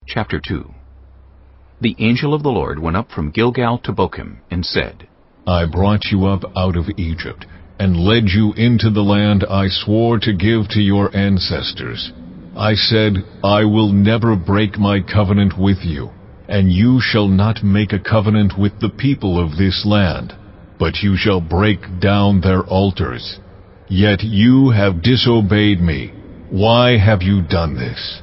Chapter 2. The angel of the Lord went up from Gilgal to Bokim, and said, I brought you up out of Egypt, and led you into the land I swore to give to your ancestors. I said, I will never break my covenant with you, and you shall not make a covenant with the people of this land, but you shall break down their altars. Yet you have disobeyed me. Why have you done this?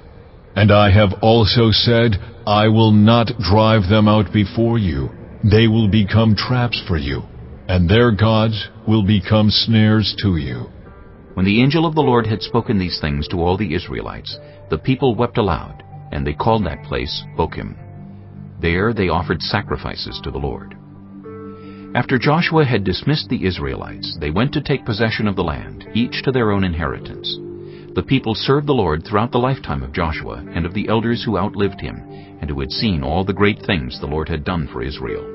And I have also said, I will not drive them out before you. They will become traps for you, and their gods will become snares to you. When the angel of the Lord had spoken these things to all the Israelites, the people wept aloud, and they called that place Bokim. There they offered sacrifices to the Lord. After Joshua had dismissed the Israelites, they went to take possession of the land, each to their own inheritance. The people served the Lord throughout the lifetime of Joshua and of the elders who outlived him, and who had seen all the great things the Lord had done for Israel.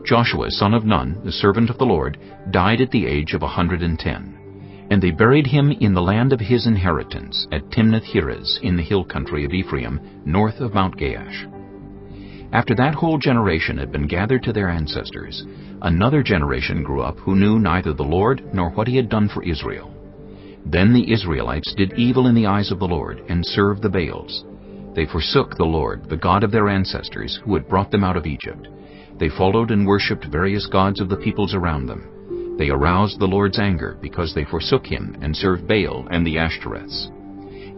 Joshua, son of Nun, the servant of the Lord, died at the age of 110, and they buried him in the land of his inheritance at Timnath-Heres in the hill country of Ephraim, north of Mount Gaash. After that whole generation had been gathered to their ancestors, another generation grew up who knew neither the Lord nor what he had done for Israel. Then the Israelites did evil in the eyes of the Lord, and served the Baals. They forsook the Lord, the God of their ancestors, who had brought them out of Egypt. They followed and worshipped various gods of the peoples around them. They aroused the Lord's anger, because they forsook him, and served Baal and the Ashtoreths.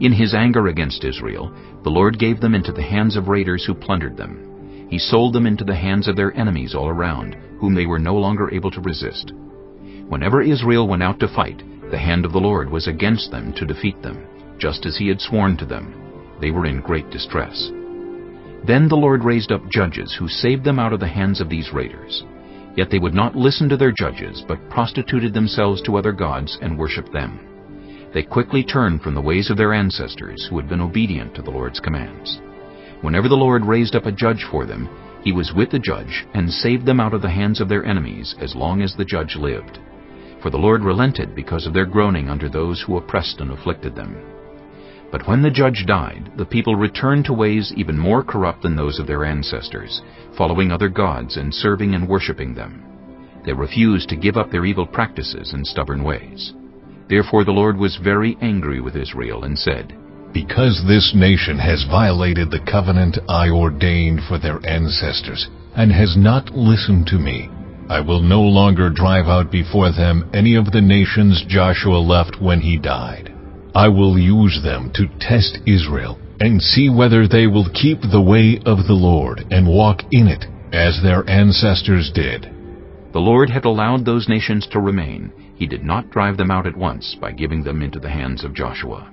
In his anger against Israel, the Lord gave them into the hands of raiders who plundered them. He sold them into the hands of their enemies all around, whom they were no longer able to resist. Whenever Israel went out to fight, the hand of the Lord was against them to defeat them, just as he had sworn to them. They were in great distress. Then the Lord raised up judges who saved them out of the hands of these raiders. Yet they would not listen to their judges, but prostituted themselves to other gods and worshipped them. They quickly turned from the ways of their ancestors, who had been obedient to the Lord's commands. Whenever the Lord raised up a judge for them, he was with the judge and saved them out of the hands of their enemies as long as the judge lived. For the Lord relented because of their groaning under those who oppressed and afflicted them. But when the judge died, the people returned to ways even more corrupt than those of their ancestors, following other gods and serving and worshipping them. They refused to give up their evil practices and stubborn ways. Therefore the Lord was very angry with Israel and said, Because this nation has violated the covenant I ordained for their ancestors, and has not listened to me, I will no longer drive out before them any of the nations Joshua left when he died. I will use them to test Israel, and see whether they will keep the way of the Lord and walk in it, as their ancestors did. The Lord had allowed those nations to remain. He did not drive them out at once by giving them into the hands of Joshua.